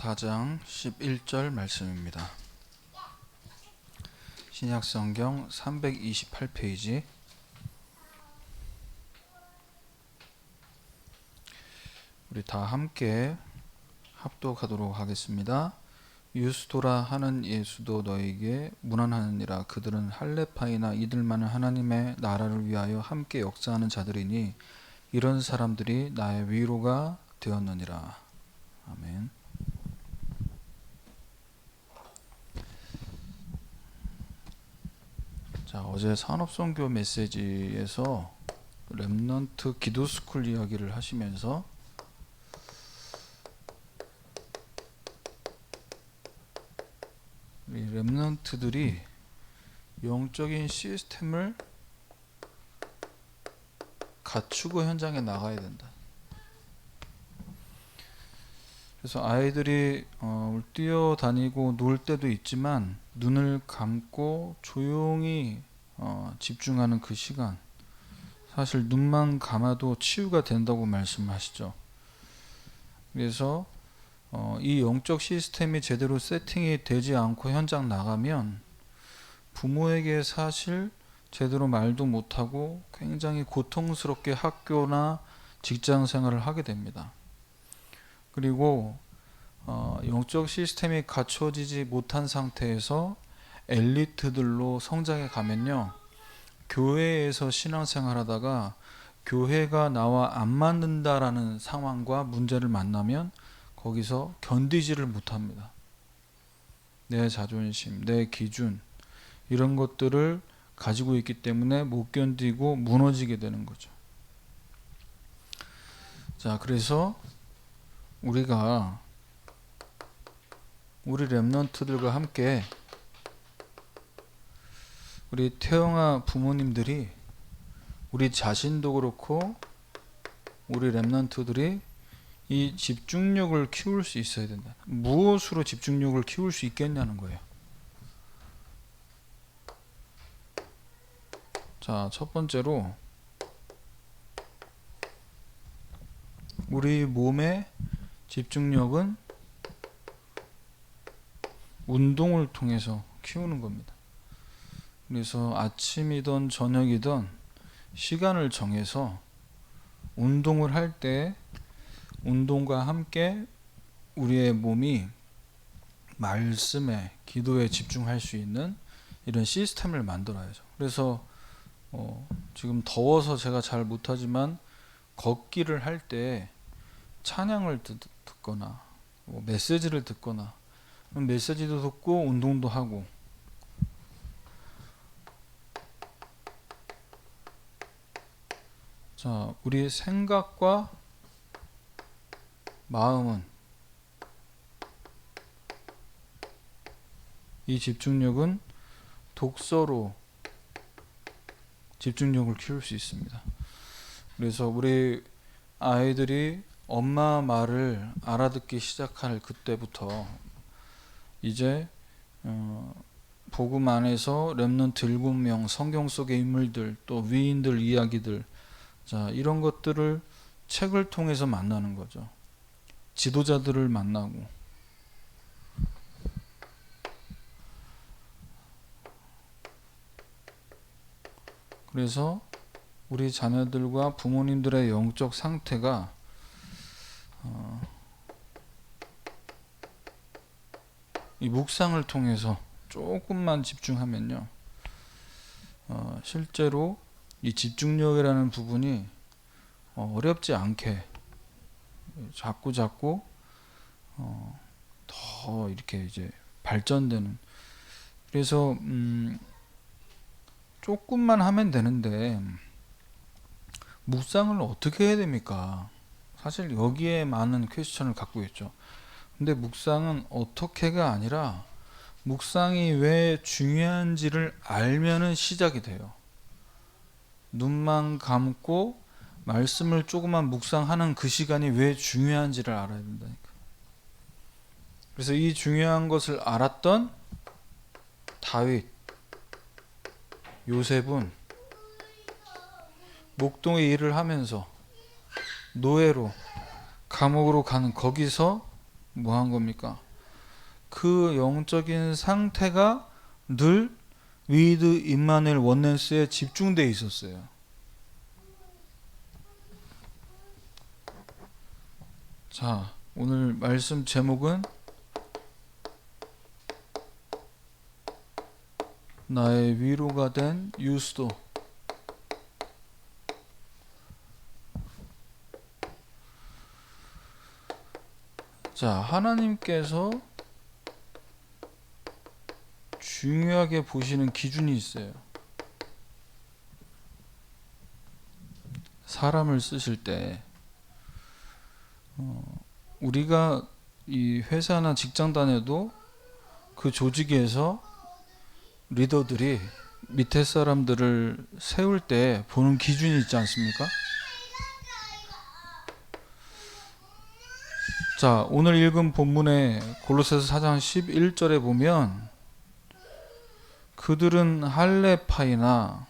4장 11절 말씀입니다. 신약성경 328페이지. 우리 다 함께 합독하도록 하겠습니다. 유스도라 하는 예수도 너에게 문안하느니라. 그들은 할레파이나 이들만은 하나님의 나라를 위하여 함께 역사하는 자들이니 이런 사람들이 나의 위로가 되었느니라. 아멘. 자, 어제 산업선교 메시지에서 렘넌트 기도스쿨 이야기를 하시면서 이 렘넌트들이 영적인 시스템을 갖추고 현장에 나가야 된다. 그래서 아이들이 뛰어다니고 놀 때도 있지만 눈을 감고 조용히 집중하는 그 시간, 사실 눈만 감아도 치유가 된다고 말씀하시죠. 그래서 이 영적 시스템이 제대로 세팅이 되지 않고 현장 나가면 부모에게 사실 제대로 말도 못하고 굉장히 고통스럽게 학교나 직장 생활을 하게 됩니다. 그리고 영적 시스템이 갖춰지지 못한 상태에서 엘리트들로 성장해 가면요, 교회에서 신앙생활 하다가 교회가 나와 안 맞는다라는 상황과 문제를 만나면 거기서 견디지를 못합니다. 내 자존심, 내 기준, 이런 것들을 가지고 있기 때문에 못 견디고 무너지게 되는 거죠. 자, 그래서 우리가 우리 렘넌트들과 함께, 우리 태영아 부모님들이, 우리 자신도 그렇고 우리 렘넌트들이 이 집중력을 키울 수 있어야 된다. 무엇으로 집중력을 키울 수 있겠냐는 거예요. 자, 첫 번째로 우리 몸의 집중력은 운동을 통해서 키우는 겁니다. 그래서 아침이든 저녁이든 시간을 정해서 운동을 할 때 운동과 함께 우리의 몸이 말씀에, 기도에 집중할 수 있는 이런 시스템을 만들어야죠. 그래서 지금 더워서 제가 잘 못하지만 걷기를 할 때 찬양을 듣거나 메시지를 듣거나, 메시지도 듣고 운동도 하고, 자, 우리 생각과 마음은, 이 집중력은 독서로 집중력을 키울 수 있습니다. 그래서 우리 아이들이 엄마 말을 알아듣기 시작할 그때부터 이제 복음 안에서 렘넌트 7명, 성경 속의 인물들, 또 위인들 이야기들, 자, 이런 것들을 책을 통해서 만나는 거죠. 지도자들을 만나고, 그래서 우리 자녀들과 부모님들의 영적 상태가 이 묵상을 통해서 조금만 집중하면요, 실제로 이 집중력이라는 부분이 어렵지 않게 자꾸 더 이렇게 이제 발전되는, 그래서 조금만 하면 되는데 묵상을 어떻게 해야 됩니까? 사실 여기에 많은 퀘스천을 갖고 있죠. 근데 묵상은 어떻게가 아니라 묵상이 왜 중요한지를 알면은 시작이 돼요. 눈만 감고 말씀을 조금만 묵상하는 그 시간이 왜 중요한지를 알아야 된다니까. 그래서 이 중요한 것을 알았던 다윗, 요셉은 목동의 일을 하면서 노예로 감옥으로 가는 거기서 뭐 한 겁니까? 그 영적인 상태가 늘 위드 임마누엘 원넨스에 집중되어 있었어요. 자, 오늘 말씀 제목은 나의 위로가 된 유스도. 자, 하나님께서 중요하게 보시는 기준이 있어요. 사람을 쓰실 때 우리가 이 회사나 직장 다녀도 그 조직에서 리더들이 밑에 사람들을 세울 때 보는 기준이 있지 않습니까? 자, 오늘 읽은 본문의 골로새서 4장 11절에 보면 그들은 할레파이나,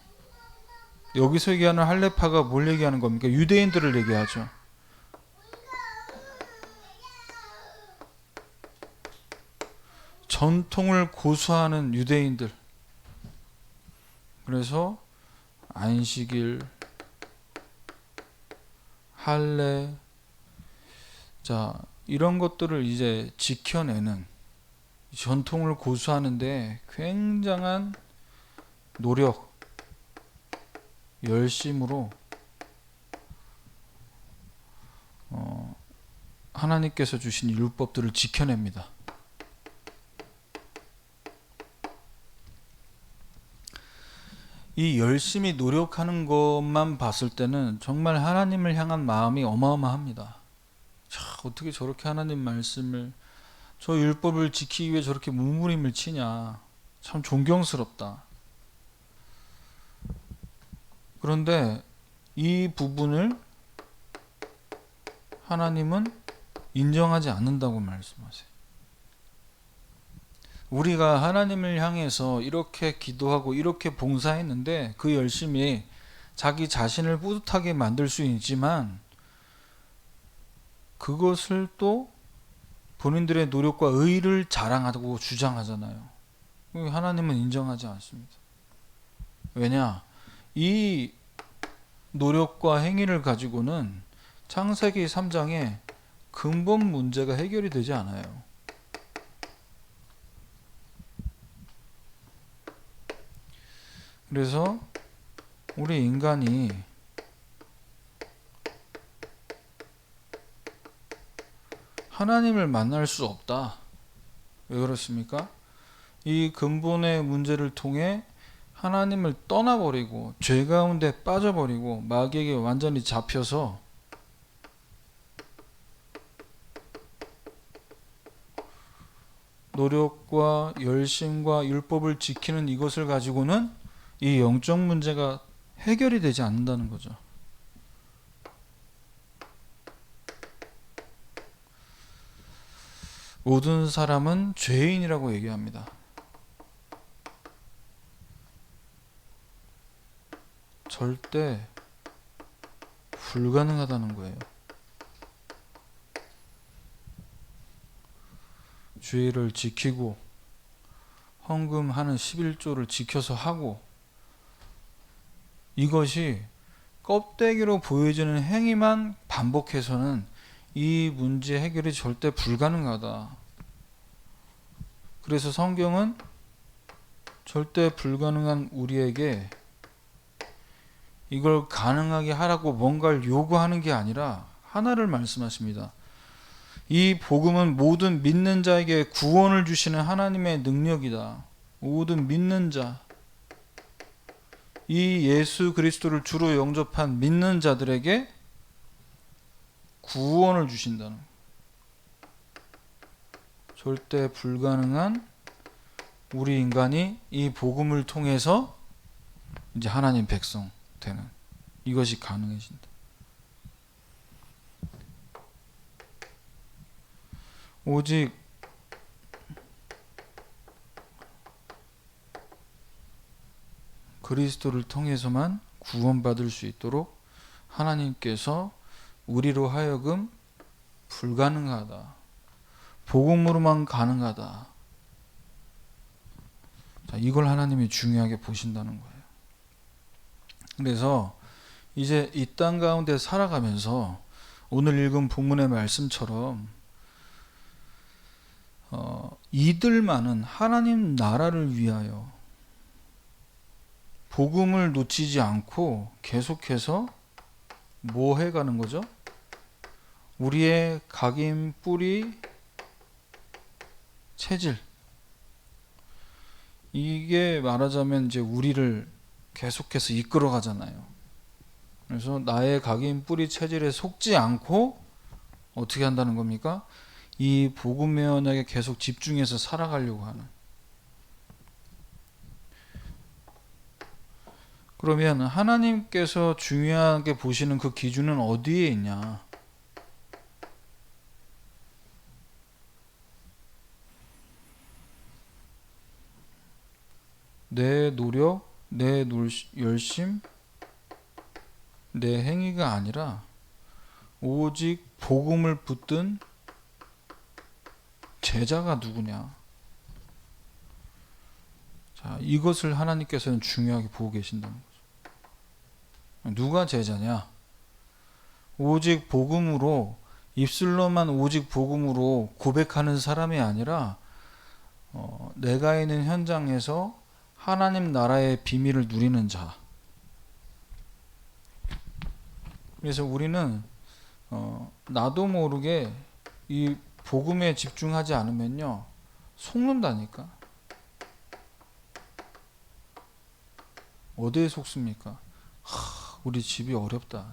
여기서 얘기하는 할레파가 뭘 얘기하는 겁니까? 유대인들을 얘기하죠. 전통을 고수하는 유대인들. 그래서 안식일, 할례, 자, 이런 것들을 이제 지켜내는, 전통을 고수하는데 굉장한 노력, 열심으로 하나님께서 주신 율법들을 지켜냅니다. 이 열심히 노력하는 것만 봤을 때는 정말 하나님을 향한 마음이 어마어마합니다. 자, 어떻게 저렇게 하나님 말씀을, 저 율법을 지키기 위해 저렇게 몸부림을 치냐, 참 존경스럽다. 그런데 이 부분을 하나님은 인정하지 않는다고 말씀하세요. 우리가 하나님을 향해서 이렇게 기도하고 이렇게 봉사했는데 그 열심히 자기 자신을 뿌듯하게 만들 수 있지만 그것을 또 본인들의 노력과 의의를 자랑하고 주장하잖아요. 하나님은 인정하지 않습니다. 왜냐? 이 노력과 행위를 가지고는 창세기 3장에 근본 문제가 해결이 되지 않아요. 그래서 우리 인간이 하나님을 만날 수 없다. 왜 그렇습니까? 이 근본의 문제를 통해 하나님을 떠나버리고 죄 가운데 빠져버리고 마귀에게 완전히 잡혀서 노력과 열심과 율법을 지키는 이것을 가지고는 이 영적 문제가 해결이 되지 않는다는 거죠. 모든 사람은 죄인이라고 얘기합니다. 절대 불가능하다는 거예요. 주의를 지키고 헌금하는 11조를 지켜서 하고, 이것이 껍데기로 보여지는 행위만 반복해서는 이 문제 해결이 절대 불가능하다. 그래서 성경은 절대 불가능한 우리에게 이걸 가능하게 하라고 뭔가를 요구하는 게 아니라 하나를 말씀하십니다. 이 복음은 모든 믿는 자에게 구원을 주시는 하나님의 능력이다. 모든 믿는 자, 이 예수 그리스도를 주로 영접한 믿는 자들에게 구원을 주신다는, 절대 불가능한 우리 인간이 이 복음을 통해서 이제 하나님 백성 되는, 이것이 가능해진다. 오직 그리스도를 통해서만 구원받을 수 있도록 하나님께서 우리로 하여금 불가능하다, 복음으로만 가능하다. 자, 이걸 하나님이 중요하게 보신다는 거예요. 그래서 이제 이 땅 가운데 살아가면서 오늘 읽은 본문의 말씀처럼 이들만은 하나님 나라를 위하여 복음을 놓치지 않고 계속해서 뭐 해가는 거죠? 우리의 각인, 뿌리, 체질, 이게 말하자면 이제 우리를 계속해서 이끌어 가잖아요. 그래서 나의 각인, 뿌리, 체질에 속지 않고 어떻게 한다는 겁니까? 이 복음의 언약에 계속 집중해서 살아가려고 하는. 그러면 하나님께서 중요하게 보시는 그 기준은 어디에 있냐? 내 노력, 내 열심, 내 행위가 아니라 오직 복음을 붙든 제자가 누구냐? 자, 이것을 하나님께서는 중요하게 보고 계신다는 거죠. 누가 제자냐? 오직 복음으로, 입술로만 오직 복음으로 고백하는 사람이 아니라 내가 있는 현장에서 하나님 나라의 비밀을 누리는 자. 그래서 우리는 나도 모르게 이 복음에 집중하지 않으면요 속는다니까. 어디에 속습니까? 우리 집이 어렵다.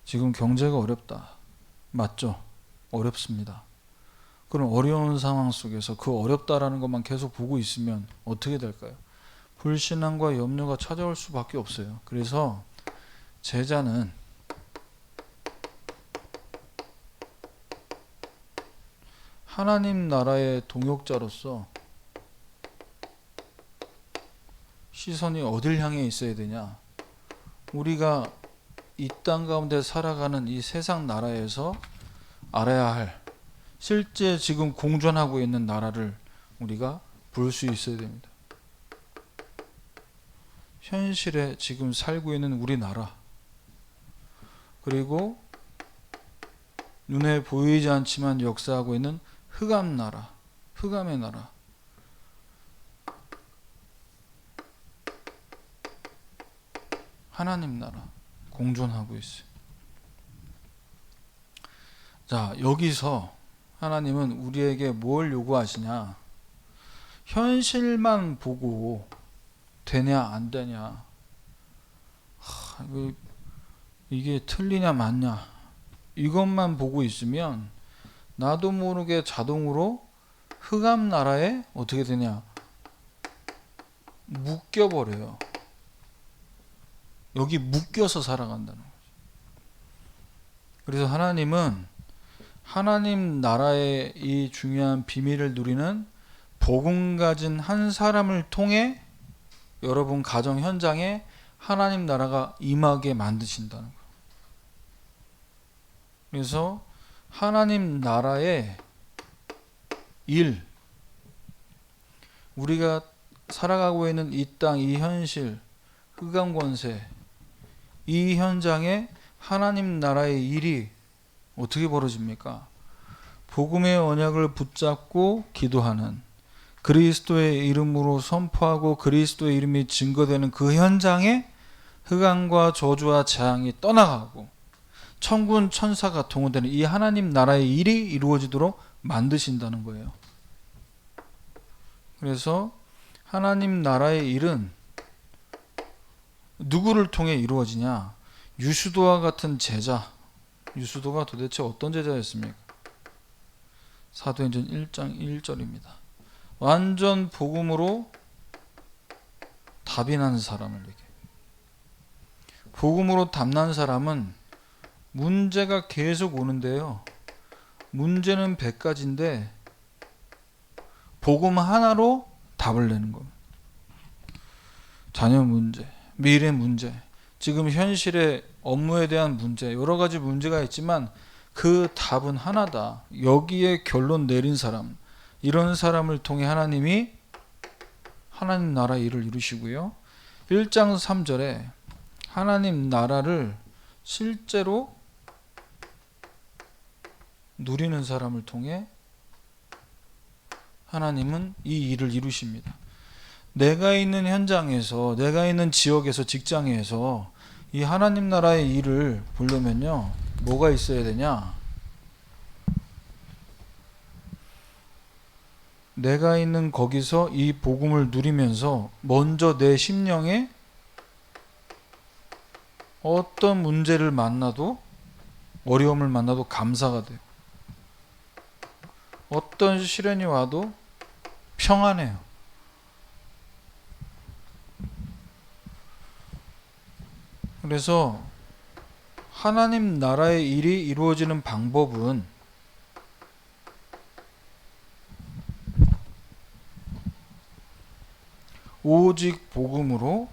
지금 경제가 어렵다. 맞죠? 어렵습니다. 그럼 어려운 상황 속에서 그 어렵다라는 것만 계속 보고 있으면 어떻게 될까요? 불신앙과 염려가 찾아올 수밖에 없어요. 그래서 제자는 하나님 나라의 동역자로서 시선이 어딜 향해 있어야 되냐? 우리가 이 땅 가운데 살아가는 이 세상 나라에서 알아야 할 실제 지금 공존하고 있는 나라를 우리가 볼 수 있어야 됩니다. 현실에 지금 살고 있는 우리나라, 그리고 눈에 보이지 않지만 역사하고 있는 흑암 나라, 흑암의 나라, 하나님 나라 공존하고 있어요. 자, 여기서 하나님은 우리에게 뭘 요구하시냐? 현실만 보고 되냐 안 되냐, 이게 틀리냐 맞냐, 이것만 보고 있으면 나도 모르게 자동으로 흑암 나라에 어떻게 되냐? 묶여버려요. 여기 묶여서 살아간다는 거죠. 그래서 하나님은 하나님 나라의 이 중요한 비밀을 누리는 복음 가진 한 사람을 통해 여러분 가정 현장에 하나님 나라가 임하게 만드신다는 거예요. 그래서 하나님 나라의 일, 우리가 살아가고 있는 이 땅, 이 현실, 흑암 권세, 이 현장에 하나님 나라의 일이 어떻게 벌어집니까? 복음의 언약을 붙잡고 기도하는, 그리스도의 이름으로 선포하고 그리스도의 이름이 증거되는 그 현장에 흑암과 저주와 재앙이 떠나가고 천군 천사가 동원되는 이 하나님 나라의 일이 이루어지도록 만드신다는 거예요. 그래서 하나님 나라의 일은 누구를 통해 이루어지냐? 유수도와 같은 제자. 유수도가 도대체 어떤 제자였습니까? 사도행전 1장 1절입니다. 완전 복음으로 답이 난 사람을 얘기해요. 복음으로 답난 사람은 문제가 계속 오는데요, 문제는 100가지인데 복음 하나로 답을 내는 겁니다. 자녀 문제, 미래 문제, 지금 현실의 업무에 대한 문제, 여러 가지 문제가 있지만 그 답은 하나다. 여기에 결론 내린 사람, 이런 사람을 통해 하나님이 하나님 나라 일을 이루시고요. 1장 3절에 하나님 나라를 실제로 누리는 사람을 통해 하나님은 이 일을 이루십니다. 내가 있는 현장에서, 내가 있는 지역에서, 직장에서 이 하나님 나라의 일을 보려면요, 뭐가 있어야 되냐? 내가 있는 거기서 이 복음을 누리면서 먼저 내 심령에 어떤 문제를 만나도, 어려움을 만나도 감사가 돼요. 어떤 시련이 와도 평안해요. 그래서 하나님 나라의 일이 이루어지는 방법은 오직 복음으로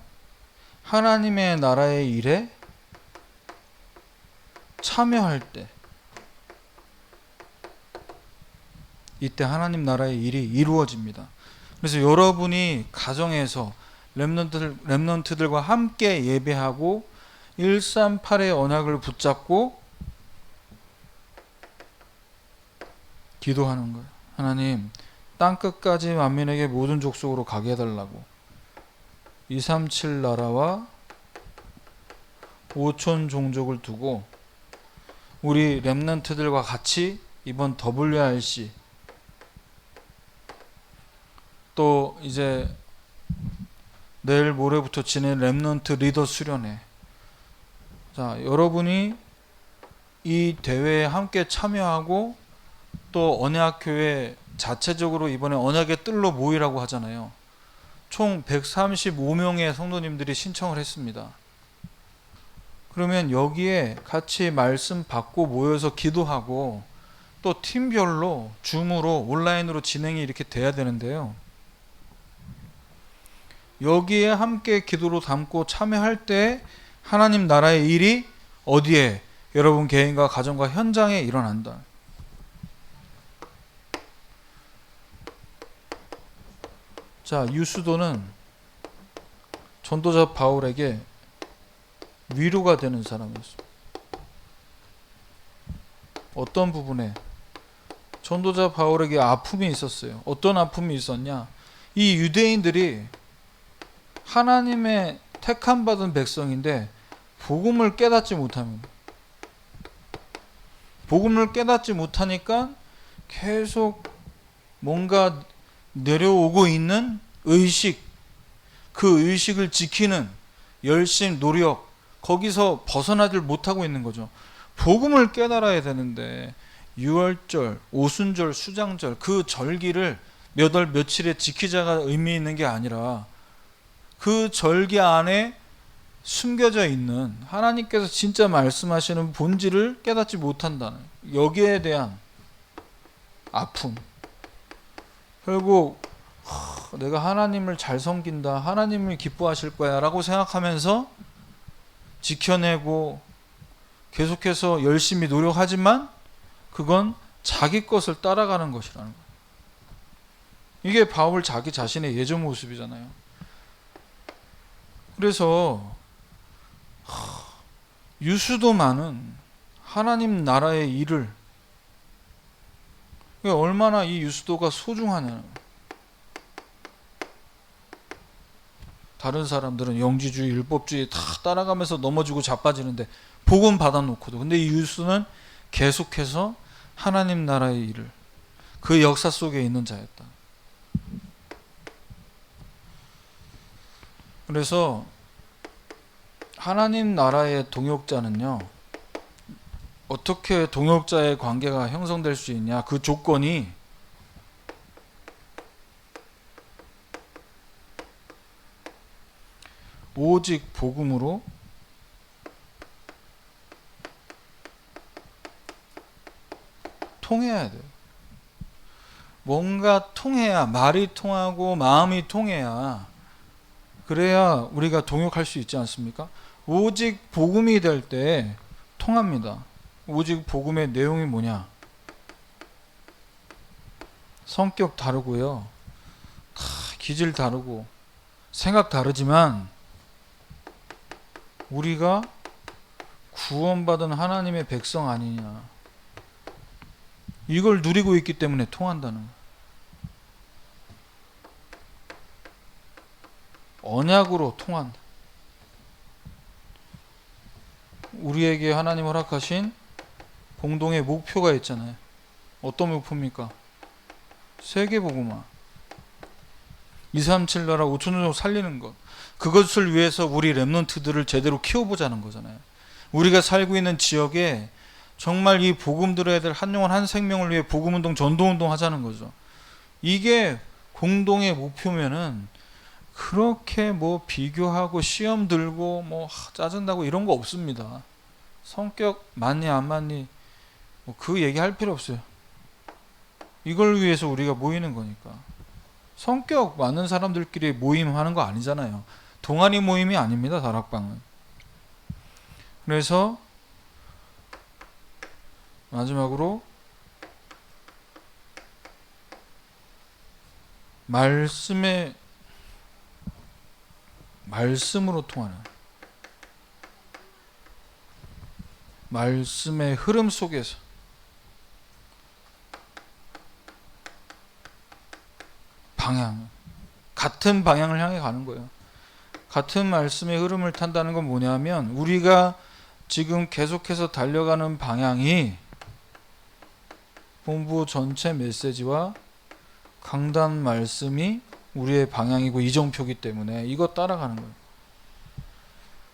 하나님의 나라의 일에 참여할 때, 이때 하나님 나라의 일이 이루어집니다. 그래서 여러분이 가정에서 렘넌트들과 함께 예배하고 138의 언약을 붙잡고 기도하는 거예요. 하나님, 땅끝까지 만민에게 모든 족속으로 가게 해달라고. 237 나라와 5천 종족을 두고 우리 렘넌트들과 같이 이번 WRC 또 이제 내일 모레부터 지낸 렘넌트 리더 수련회, 자, 여러분이 이 대회에 함께 참여하고 또 언약교회 자체적으로 이번에 언약의 뜰로 모이라고 하잖아요. 총 135명의 성도님들이 신청을 했습니다. 그러면 여기에 같이 말씀 받고 모여서 기도하고 또 팀별로 줌으로 온라인으로 진행이 이렇게 돼야 되는데요. 여기에 함께 기도로 담고 참여할 때 하나님 나라의 일이 어디에? 여러분 개인과 가정과 현장에 일어난다. 자, 유수도는 전도자 바울에게 위로가 되는 사람이었습니다. 어떤 부분에? 전도자 바울에게 아픔이 있었어요. 어떤 아픔이 있었냐? 이 유대인들이 하나님의 택함 받은 백성인데 복음을 깨닫지 못합니다. 복음을 깨닫지 못하니까 계속 뭔가 내려오고 있는 의식, 그 의식을 지키는 열심, 노력, 거기서 벗어나질 못하고 있는 거죠. 복음을 깨달아야 되는데 유월절, 오순절, 수장절 그 절기를 몇 월 며칠에 지키자가 의미 있는 게 아니라 그 절기 안에 숨겨져 있는 하나님께서 진짜 말씀하시는 본질을 깨닫지 못한다는, 여기에 대한 아픔. 결국 내가 하나님을 잘 섬긴다, 하나님을 기뻐하실 거야 라고 생각하면서 지켜내고 계속해서 열심히 노력하지만 그건 자기 것을 따라가는 것이라는 거예요. 이게 바울 자기 자신의 예전 모습이잖아요. 그래서 유수도만은 하나님 나라의 일을, 얼마나 이 유수도가 소중하냐는 거예요. 다른 사람들은 영지주의, 율법주의 다 따라가면서 넘어지고 자빠지는데 복음 받아놓고도, 근데 이 유수는 계속해서 하나님 나라의 일을, 그 역사 속에 있는 자였다. 그래서 하나님 나라의 동역자는요, 어떻게 동역자의 관계가 형성될 수 있냐? 그 조건이 오직 복음으로 통해야 돼요. 뭔가 통해야, 말이 통하고 마음이 통해야, 그래야 우리가 동역할 수 있지 않습니까? 오직 복음이 될 때 통합니다. 오직 복음의 내용이 뭐냐? 성격 다르고요. 다 기질 다르고 생각 다르지만 우리가 구원받은 하나님의 백성 아니냐. 이걸 누리고 있기 때문에 통한다는 거예요. 언약으로 통한다. 우리에게 하나님 허락하신 공동의 목표가 있잖아요. 어떤 목표입니까? 세계복음화. 237 나라 5천족 살리는 것. 그것을 위해서 우리 렘넌트들을 제대로 키워보자는 거잖아요. 우리가 살고 있는 지역에 정말 이 복음 들어야 될 한 영혼 한 생명을 위해 복음운동 전도운동 하자는 거죠. 이게 공동의 목표면은 그렇게 뭐 비교하고 시험 들고 뭐 짜증나고 이런 거 없습니다. 성격 맞니 안 맞니 뭐 그 얘기할 필요 없어요. 이걸 위해서 우리가 모이는 거니까. 성격 맞는 사람들끼리 모임하는 거 아니잖아요. 동아리 모임이 아닙니다. 다락방은. 그래서 마지막으로 말씀으로 통하는 말씀의 흐름 속에서 같은 방향을 향해 가는 거예요. 같은 말씀의 흐름을 탄다는 건 뭐냐면 우리가 지금 계속해서 달려가는 방향이 본부 전체 메시지와 강단 말씀이 우리의 방향이고 이정표기 때문에 이거 따라가는 거예요.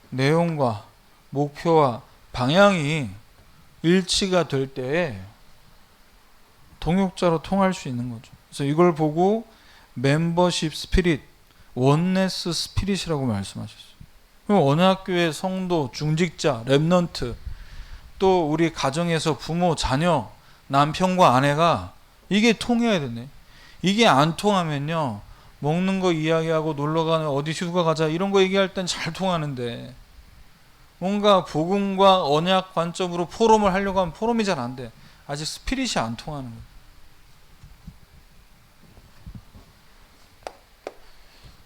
내용과 목표와 방향이 일치가 될 때에 동역자로 통할 수 있는 거죠. 그래서 이걸 보고 멤버십 스피릿, 원네스 스피릿이라고 말씀하셨어요. 그럼 어느 학교의 성도, 중직자, 렘넌트, 또 우리 가정에서 부모, 자녀, 남편과 아내가 이게 통해야 되네. 이게 안 통하면요, 먹는 거 이야기하고 놀러가는 어디 휴가 가자 이런 거 얘기할 땐 잘 통하는데 뭔가 복음과 언약 관점으로 포럼을 하려고 하면 포럼이 잘 안 돼. 아직 스피릿이 안 통하는 거예요.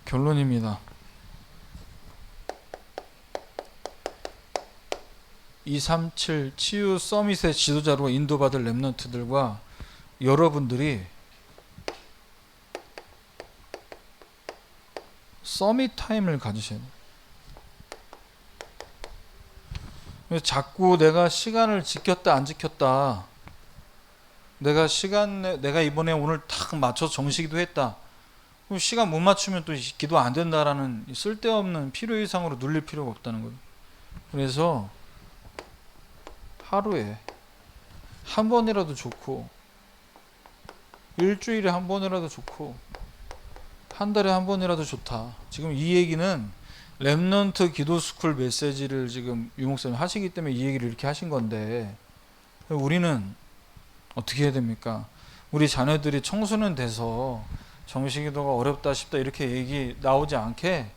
결론입니다. 237 치유 서밋의 지도자로 인도받을 렘넌트들과 여러분들이 서밋 타임을 가지셔야 돼요. 자꾸 내가 시간을 지켰다 안 지켰다, 내가 이번에 오늘 딱 맞춰서 정시기도 했다, 그럼 시간 못 맞추면 또 기도 안 된다라는 쓸데없는 필요 이상으로 눌릴 필요가 없다는 거예요. 그래서 하루에 한 번이라도 좋고, 일주일에 한 번이라도 좋고, 한 달에 한 번이라도 좋다. 지금 이 얘기는 렘넌트 기도스쿨 메시지를 지금 유 목사님 하시기 때문에 이 얘기를 이렇게 하신 건데, 우리는 어떻게 해야 됩니까? 우리 자녀들이 청소년 돼서 정시기도가 어렵다 싶다 이렇게 얘기 나오지 않게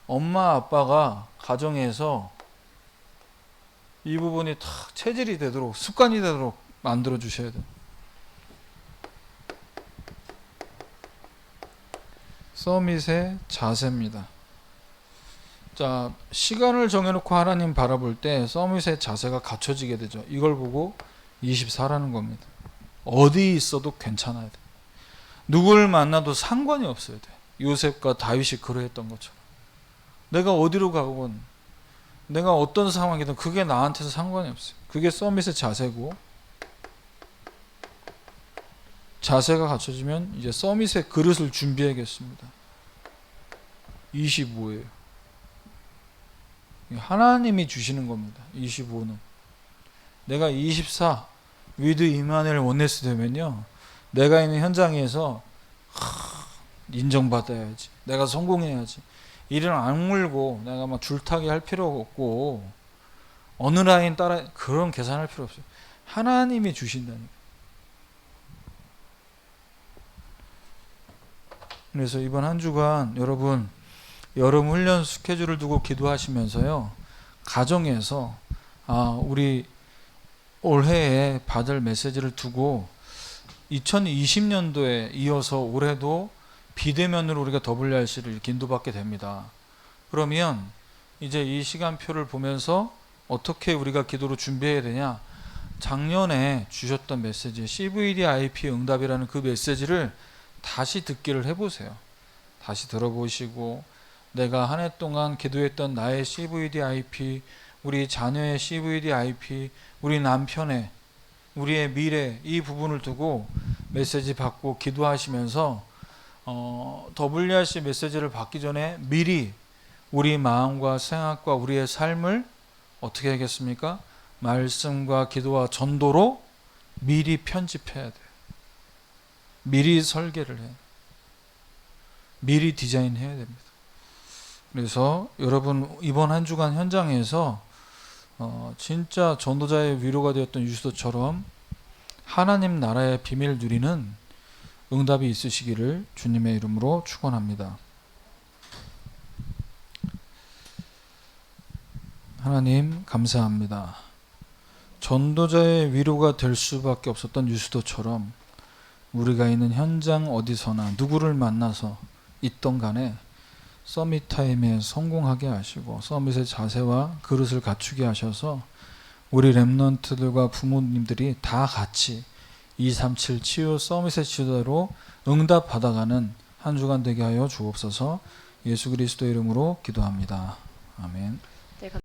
엄마 아빠가 가정에서 이 부분이 다 체질이 되도록, 습관이 되도록 만들어 주셔야 돼요. 서밋의 자세입니다. 자, 시간을 정해놓고 하나님 바라볼 때 서밋의 자세가 갖춰지게 되죠. 이걸 보고 24라는 겁니다. 어디 있어도 괜찮아야 돼. 누굴 만나도 상관이 없어야 돼. 요셉과 다윗이 그러했던 것처럼. 내가 어디로 가건, 내가 어떤 상황이든 그게 나한테서 상관이 없어요. 그게 서밋의 자세고, 자세가 갖춰지면 이제 서밋의 그릇을 준비하겠습니다. 25예요. 하나님이 주시는 겁니다. 25는. 내가 24 위드 이마누엘 원네스 되면요, 내가 있는 현장에서 인정받아야지, 내가 성공해야지, 일을 악물고 내가 막 줄타기 할 필요가 없고 어느 라인 따라 그런 계산할 필요 없어요. 하나님이 주신다니까. 그래서 이번 한 주간 여러분 여름 훈련 스케줄을 두고 기도하시면서요, 가정에서 우리 올해에 받을 메시지를 두고 2020년도에 이어서 올해도 비대면으로 우리가 WRC를 이렇게 인도받게 됩니다. 그러면 이제 이 시간표를 보면서 어떻게 우리가 기도로 준비해야 되냐? 작년에 주셨던 메시지 CVD IP 응답이라는 그 메시지를 다시 듣기를 해보세요. 다시 들어보시고 내가 한 해 동안 기도했던 나의 CVD IP, 우리 자녀의 CVD IP, 우리 남편의, 우리의 미래, 이 부분을 두고 메시지 받고 기도하시면서 WRC 메시지를 받기 전에 미리 우리 마음과 생각과 우리의 삶을 어떻게 하겠습니까? 말씀과 기도와 전도로 미리 편집해야 돼요. 미리 설계를 해요. 미리 디자인해야 됩니다. 그래서 여러분 이번 한 주간 현장에서 진짜 전도자의 위로가 되었던 유수도처럼 하나님 나라의 비밀 누리는 응답이 있으시기를 주님의 이름으로 축원합니다. 하나님 감사합니다. 전도자의 위로가 될 수밖에 없었던 유수도처럼 우리가 있는 현장 어디서나 누구를 만나서 있던 간에 서밋 타임에 성공하게 하시고 서밋의 자세와 그릇을 갖추게 하셔서 우리 렘넌트들과 부모님들이 다 같이 237 치유 서밋의 지도대로 응답 받아가는 한 주간 되게 하여 주옵소서. 예수 그리스도 이름으로 기도합니다. 아멘.